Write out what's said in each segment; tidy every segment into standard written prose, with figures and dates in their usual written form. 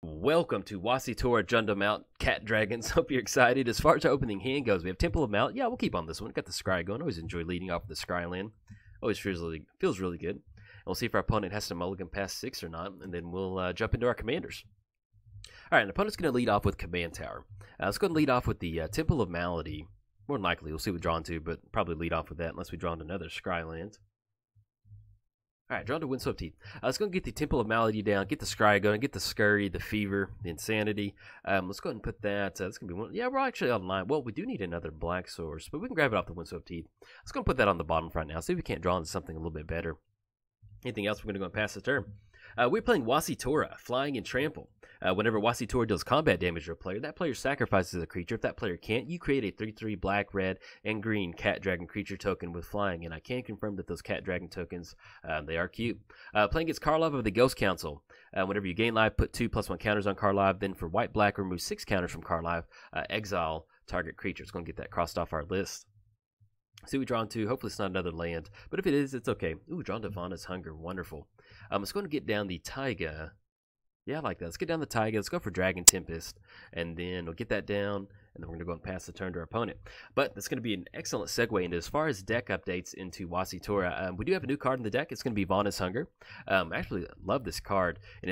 Welcome to Wasitora Junda Mount Cat Dragons. Hope you're excited. As far as our opening hand goes, we have Temple of Mount. Yeah, we'll keep on this one. Got the Scry going. Always enjoy leading off with the Scry land. Always feels really good. And we'll see if our opponent has to mulligan past 6 or not, and then we'll jump into our commanders. All right, an opponent's going to lead off with Command Tower. Let's go and lead off with the Temple of Malady. More than likely, we'll see what we draw into, but probably lead off with that unless we draw into another Scry land. Alright, drawn to Windswept Teeth. Let's go and get the Temple of Malady down, get the Scry going, get the Scurry, the Fever, the Insanity. Let's go ahead and put that. That's going to be one. Yeah, we're actually online. Well, we do need another black source, but we can grab it off the Windswept Teeth. Let's go and put that on the bottom front now. See if we can't draw into something a little bit better. Anything else, we're going to go and pass the turn. We're playing Wasitora, Flying and Trample. Whenever Wasitora deals combat damage to a player, that player sacrifices a creature. If that player can't, you create a 3/3 black, red, and green cat dragon creature token with flying. And I can confirm that those cat dragon tokens, they are cute. Playing against Karlov of the Ghost Council. Whenever you gain life, put 2/+1 counters on Karlov. Then for white, black, remove 6 counters from Karlov. Exile target creature. It's going to get that crossed off our list. See what we draw into. Hopefully it's not another land. But if it is, it's okay. Ooh, drawn to Vana's Hunger. Wonderful. Let's go and get down the Taiga. Yeah, I like that. Let's get down the Taiga. Let's go for Dragon Tempest. And then we'll get that down. And then we're going to go and pass the turn to our opponent. But that's going to be an excellent segue into as far as deck updates into Wasitora. We do have a new card in the deck. It's going to be Vana's Hunger. I actually love this card. And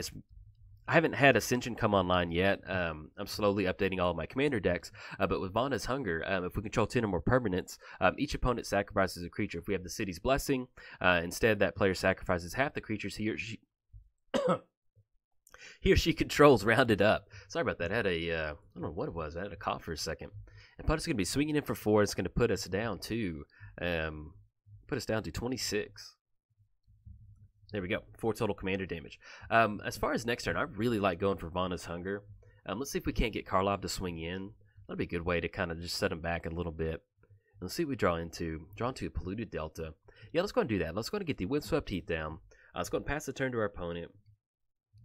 I haven't had Ascension come online yet. I'm slowly updating all of my commander decks. But with Vana's Hunger, if we control 10 or more permanents, each opponent sacrifices a creature. If we have the City's Blessing, instead that player sacrifices half the creatures he or she controls rounded up. Sorry about that. I had I don't know what it was. I had a cough for a second. And opponent's going to be swinging in for 4. It's going to put us down to 26. There we go. 4 total commander damage. As far as next turn, I really like going for Vana's Hunger. Let's see if we can't get Karlov to swing in. That'll be a good way to kind of just set him back a little bit. Let's see what we draw into. Draw into a Polluted Delta. Yeah, let's go and do that. Let's go and get the Windswept Heath down. Let's go and pass the turn to our opponent.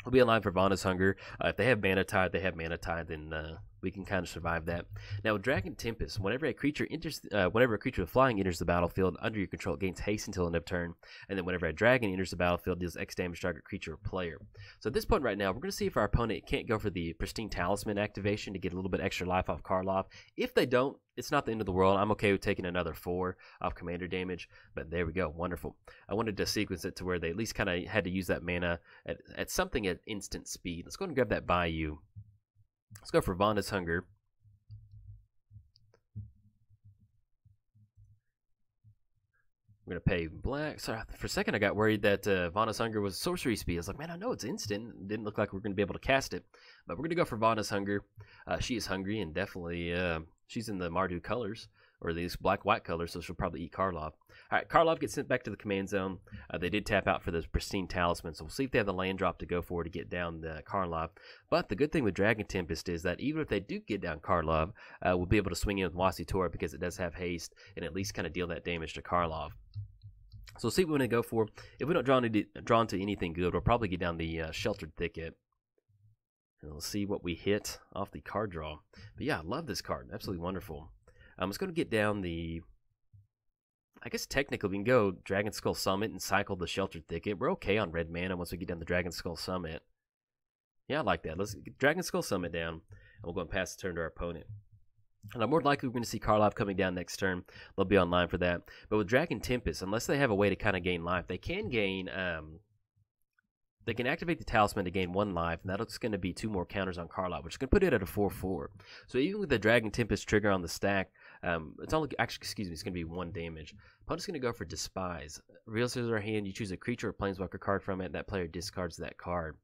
We'll be online for Vana's Hunger. If they have Mana Tide, then we can kind of survive that. Now, with Dragon Tempest, whenever a creature with flying enters the battlefield under your control, it gains haste until end of turn. And then whenever a dragon enters the battlefield, deals X damage to target creature or player. So at this point right now, we're going to see if our opponent can't go for the Pristine Talisman activation to get a little bit extra life off Karlov. If they don't, it's not the end of the world. I'm okay with taking another 4 off commander damage. But there we go. Wonderful. I wanted to sequence it to where they at least kind of had to use that mana at something at instant speed. Let's go ahead and grab that Bayou. Let's go for Vana's Hunger. We're going to pay black. Sorry, for a second I got worried that Vana's Hunger was sorcery speed. I was like, man, I know it's instant. It didn't look like we were going to be able to cast it. But we're going to go for Vana's Hunger. She is hungry, and definitely she's in the Mardu colors, or these black-white colors, so she'll probably eat Karlov. All right, Karlov gets sent back to the command zone. They did tap out for the Pristine Talisman, so we'll see if they have the land drop to go for to get down the Karlov. But the good thing with Dragon Tempest is that even if they do get down Karlov, we'll be able to swing in with Wasitora because it does have haste and at least kind of deal that damage to Karlov. So we'll see what we want to go for. If we don't draw into anything good, we'll probably get down the Sheltered Thicket. And we'll see what we hit off the card draw. But yeah, I love this card. Absolutely wonderful. I'm just going to get down the... I guess technically we can go Dragon Skull Summit and cycle the Sheltered Thicket. We're okay on red mana once we get down the Dragon Skull Summit. Yeah, I like that. Let's get Dragon Skull Summit down, and we'll go and pass the turn to our opponent. And I'm more likely we're going to see Karlov coming down next turn. They'll be online for that. But with Dragon Tempest, unless they have a way to kind of gain life, they can gain... They can activate the Talisman to gain 1 life, and that's going to be 2 more counters on Karlov, which is going to put it at a 4/4. So even with the Dragon Tempest trigger on the stack, it's only it's going to be 1 damage. Opponent's going to go for Despise. Reveals their hand, you choose a creature or planeswalker card from it, that player discards that card.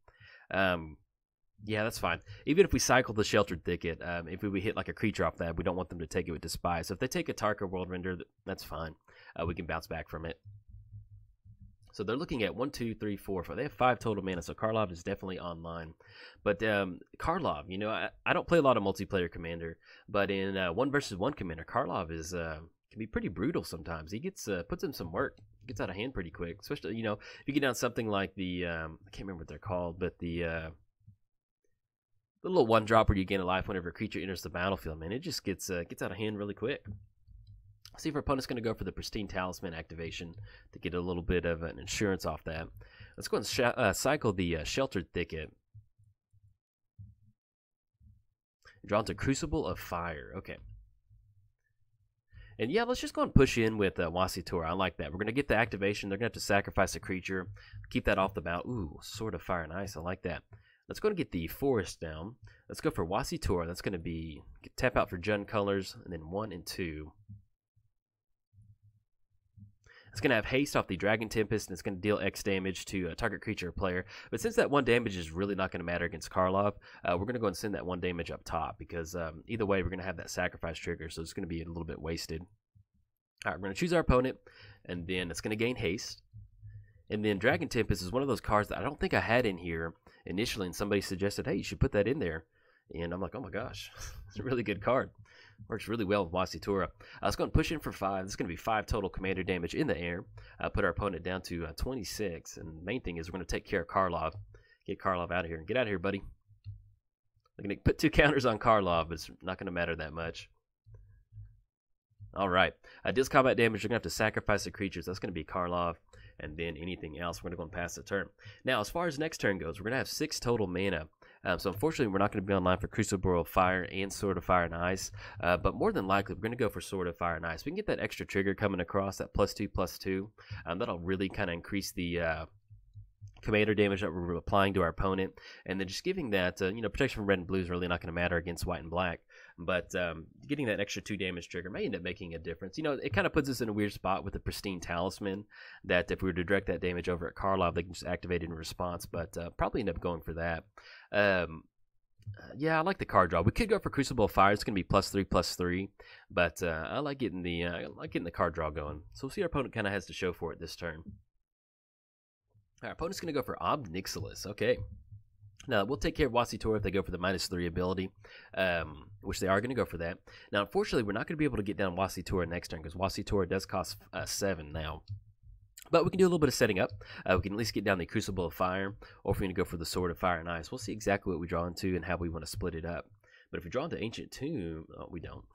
Yeah, that's fine. Even if we cycle the Sheltered Thicket, if we hit like a creature off that, we don't want them to take it with Despise. So if they take a Tarka Worldrender, that's fine. We can bounce back from it. So they're looking at 1, 2, 3, 4, 5. They have 5 total mana, so Karlov is definitely online. But Karlov, you know, I don't play a lot of multiplayer commander, but in 1 versus 1 commander, Karlov is can be pretty brutal sometimes. He gets puts in some work, gets out of hand pretty quick. Especially, you know, if you get down something like the I can't remember what they're called, but the little 1-drop where you gain a life whenever a creature enters the battlefield. Man, it just gets out of hand really quick. See if our opponent's going to go for the Pristine Talisman activation to get a little bit of an insurance off that. Let's go and cycle the Sheltered Thicket. Drawn to Crucible of Fire. Okay. And yeah, let's just go and push in with Wasitora. I like that. We're going to get the activation. They're going to have to sacrifice a creature. Keep that off the bout. Ooh, Sword of Fire and Ice. I like that. Let's go and get the Forest down. Let's go for Wasitora. That's going to be tap out for Jund colors, and then 1 and 2. It's going to have haste off the Dragon Tempest, and it's going to deal X damage to a target creature or player. But since that 1 damage is really not going to matter against Karlov, we're going to go and send that 1 damage up top, because either way, we're going to have that sacrifice trigger, so it's going to be a little bit wasted. All right, we're going to choose our opponent, and then it's going to gain haste. And then Dragon Tempest is one of those cards that I don't think I had in here initially, and somebody suggested, hey, you should put that in there. And I'm like, oh my gosh, it's a really good card. Works really well with Wasitora. Let's go and push in for 5. This is going to be 5 total commander damage in the air. Put our opponent down to 26. And the main thing is we're going to take care of Karlov. Get Karlov out of here. Get out of here, buddy. I'm going to put 2 counters on Karlov, but it's not going to matter that much. All right. Deals combat damage. You're going to have to sacrifice the creatures. That's going to be Karlov. And then anything else, we're going to go and pass the turn. Now, as far as next turn goes, we're going to have 6 total mana. So unfortunately, we're not going to be online for Crucible of Fire and Sword of Fire and Ice. But more than likely, we're going to go for Sword of Fire and Ice. We can get that extra trigger coming across, that +2/+2. That'll really kind of increase the commander damage that we're applying to our opponent. And then just giving that, protection from red and blue is really not going to matter against white and black. But getting that extra 2 damage trigger may end up making a difference. It kind of puts us in a weird spot with the Pristine Talisman, that if we were to direct that damage over at Karlov, they can just activate it in response. But probably end up going for that. Yeah, I like the card draw. We could go for Crucible of Fire. It's going to be +3/+3. But I like getting the card draw going. So we'll see our opponent kind of has to show for it this turn. Our opponent's going to go for Ob Nixilis. Okay. Now, we'll take care of Wasitora if they go for the -3 ability, which they are going to go for that. Now, unfortunately, we're not going to be able to get down Wasitora next turn, because Wasitora does cost 7 now. But we can do a little bit of setting up. We can at least get down the Crucible of Fire, or if we're going to go for the Sword of Fire and Ice. We'll see exactly what we draw into and how we want to split it up. But if we draw into Ancient Tomb, we don't.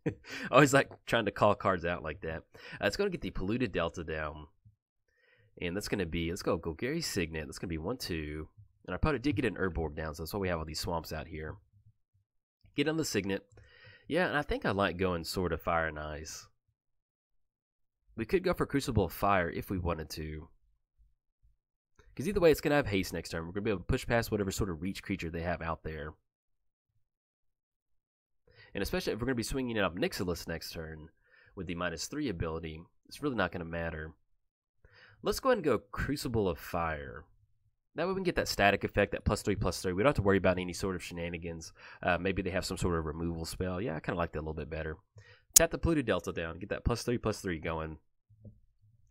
I always like trying to call cards out like that. It's going to get the Polluted Delta down. And that's going to be, let's go Golgari Signet. That's going to be 1/2. And our opponent did get an Urborg down, so that's why we have all these swamps out here. Get on the Signet. Yeah, and I think I like going Sword of Fire and Ice. We could go for Crucible of Fire if we wanted to. Because either way, it's going to have haste next turn. We're going to be able to push past whatever sort of reach creature they have out there. And especially if we're going to be swinging it up Nixilis next turn with the -3 ability, it's really not going to matter. Let's go ahead and go Crucible of Fire. That way we can get that static effect, that +3/+3. We don't have to worry about any sort of shenanigans. Maybe they have some sort of removal spell. Yeah, I kind of like that a little bit better. Tap the Polluted Delta down, get that +3/+3 going.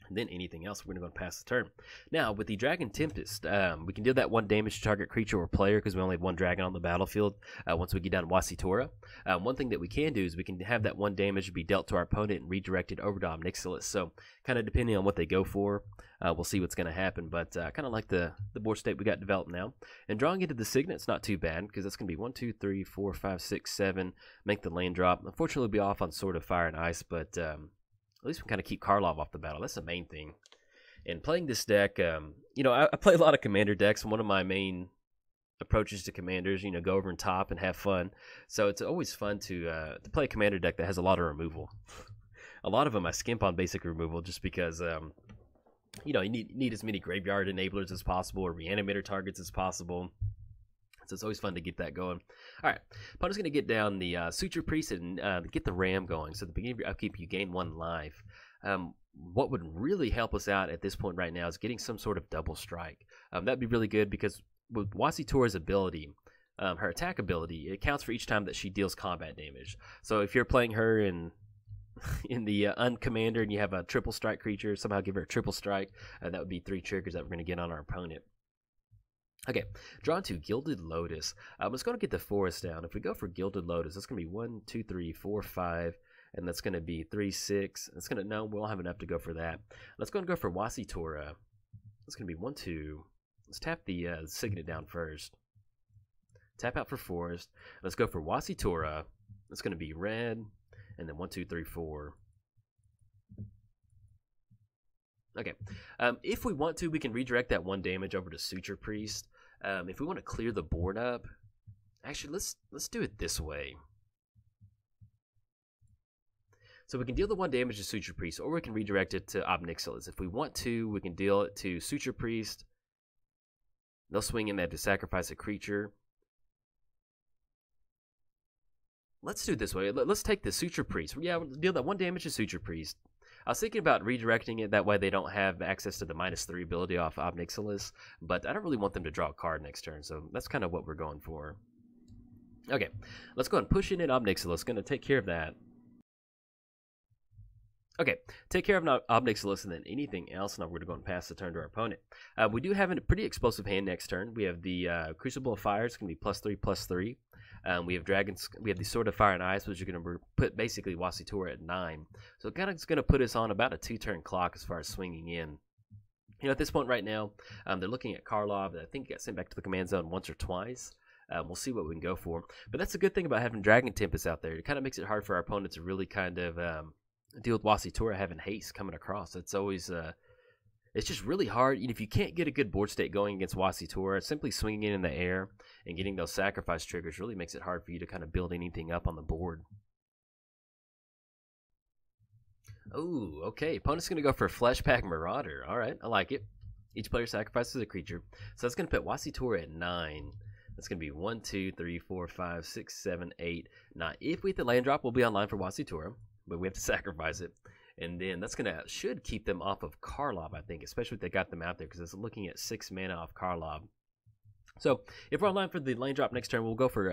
And then anything else, we're going to go and pass the turn. Now, with the Dragon Tempest, we can deal that 1 damage to target creature or player, because we only have 1 dragon on the battlefield once we get down Wasitora. One thing that we can do is we can have that 1 damage be dealt to our opponent and redirected over to Ob Nixilis. So, kind of depending on what they go for, we'll see what's going to happen. But I kind of like the board state we got developed now. And drawing into the Signet's not too bad, because that's going to be 1, 2, 3, 4, 5, 6, 7. Make the land drop. Unfortunately, we'll be off on Sword of Fire and Ice, but at least we kind of keep Karlov off the battle. That's the main thing. And playing this deck, I play a lot of commander decks, and one of my main approaches to commanders, go over and top and have fun. So it's always fun to play a commander deck that has a lot of removal. A lot of them I skimp on basic removal just because, you need as many graveyard enablers as possible or reanimator targets as possible. So it's always fun to get that going. All right, opponent's going to get down the Suture Priest and get the Ram going. So at the beginning of your upkeep, you gain 1 life. What would really help us out at this point right now is getting some sort of double strike. That'd be really good, because with Wasitora's ability, her attack ability, it counts for each time that she deals combat damage. So if you're playing her in the uncommander and you have a triple strike creature, somehow give her a triple strike, that would be 3 triggers that we're going to get on our opponent. Okay, drawn to Gilded Lotus. Let's go and get the Forest down. If we go for Gilded Lotus, that's going to be 1, 2, 3, 4, 5, and that's going to be 3, 6. It's going to, no, we'll have enough to go for that. Let's go and go for Wasitora. It's going to be 1, 2. Let's tap the Signet down first. Tap out for Forest. Let's go for Wasitora. It's going to be red, and then 1, 2, 3, 4. Okay, if we want to, we can redirect that 1 damage over to Suture Priest. If we want to clear the board up, Actually, let's do it this way. So we can deal the 1 damage to Suture Priest, or we can redirect it to Obnixilis. If we want to, we can deal it to Suture Priest. They'll swing in that to sacrifice a creature. Let's do it this way. Let's take the Suture Priest. Yeah, we'll deal that 1 damage to Suture Priest. I was thinking about redirecting it, that way they don't have access to the -3 ability off Obnixilis, but I don't really want them to draw a card next turn, so that's kind of what we're going for. Okay, let's go ahead and push in Obnixilis. Going to take care of that. Okay, take care of Obnixilis and then anything else. Now we're going to go and pass the turn to our opponent. We do have a pretty explosive hand next turn. We have the Crucible of Fire. It's going to be +3/+3. We have dragons. We have the Sword of Fire and Ice, which are going to put basically Wasitora at 9. So it kind of is going to put us on about a 2-turn clock as far as swinging in. You know, at this point right now, they're looking at Karlov. I think he got sent back to the command zone once or twice. We'll see what we can go for. But that's a good thing about having Dragon Tempest out there. It kind of makes it hard for our opponent to really kind of deal with Wasitora having haste coming across. It's always it's just really hard. You know, if you can't get a good board state going against Wasitora, simply swinging it in the air and getting those sacrifice triggers really makes it hard for you to kind of build anything up on the board. Oh, okay. Opponent's going to go for Fleshpack Marauder. All right, I like it. Each player sacrifices a creature. So that's going to put Wasitora at 9. That's going to be 1, 2, 3, 4, 5, 6, 7, 8, 9. If we hit the land drop, we'll be online for Wasitora, but we have to sacrifice it. And then that's should keep them off of Karlov, I think, especially if they got them out there, because it's looking at 6 mana off Karlov. So if we're online for the lane drop next turn, we'll go for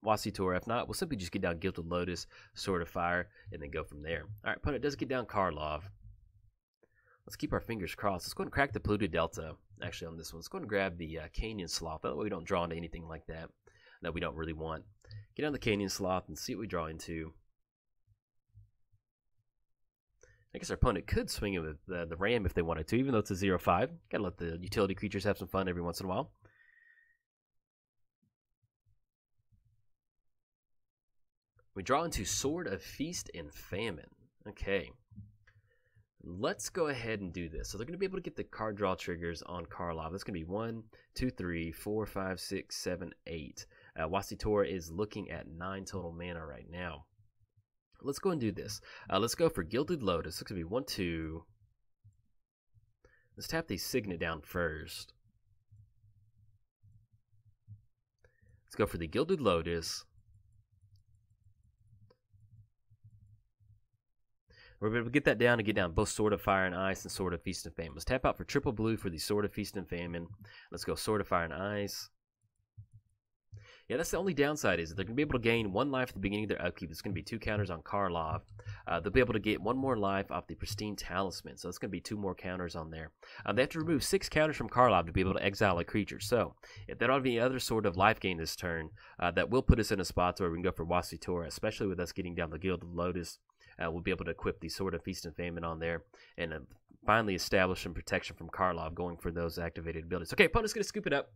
Wasitora. If not, we'll simply just get down Gilded Lotus, Sword of Fire, and then go from there. All right, opponent does get down Karlov. Let's keep our fingers crossed. Let's go ahead and crack the Polluted Delta, actually, on this one. Let's go ahead and grab the Canyon Sloth. That way we don't draw into anything like that we don't really want. Get down the Canyon Sloth and see what we draw into. I guess our opponent could swing it with the Ram if they wanted to, even though it's a 0/5. Gotta let the utility creatures have some fun every once in a while. We draw into Sword of Feast and Famine. Okay. Let's go ahead and do this. So they're going to be able to get the card draw triggers on Karlov. That's going to be 1, 2, 3, 4, 5, 6, 7, 8. Wasitora is looking at 9 total mana right now. Let's go and do this. Let's go for Gilded Lotus. It's going to be 1, 2. Let's tap the Signet down first. Let's go for the Gilded Lotus. We're able to get that down and get down both Sword of Fire and Ice and Sword of Feast and Famine. Let's tap out for triple blue for the Sword of Feast and Famine. Let's go Sword of Fire and Ice. Yeah, that's the only downside, is they're going to be able to gain 1 life at the beginning of their upkeep. It's going to be 2 counters on Karlov. They'll be able to get 1 more life off the Pristine Talisman, so it's going to be 2 more counters on there. They have to remove 6 counters from Karlov to be able to exile a creature. So if they don't have any other sort of life gain this turn, that will put us in a spot where we can go for Wasitora, especially with us getting down the Gilded Lotus. We'll be able to equip the Sword of Feast and Famine on there and finally establish some protection from Karlov going for those activated abilities. Okay, opponent's going to scoop it up.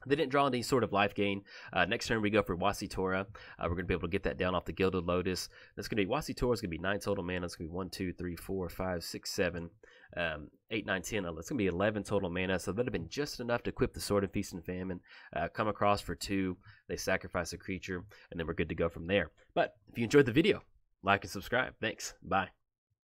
They didn't draw any sort of life gain. Next turn we go for Wasitora. We're going to be able to get that down off the Gilded Lotus. That's going to be Wasitora's going to be 9 total mana. It's going to be 1, 2, 3, 4, 5, 6, 7, 8, 9, 10. It's going to be 11 total mana. So that'd have been just enough to equip the Sword of Feast and Famine. Come across for 2. They sacrifice a creature, and then we're good to go from there. But if you enjoyed the video, like and subscribe. Thanks. Bye.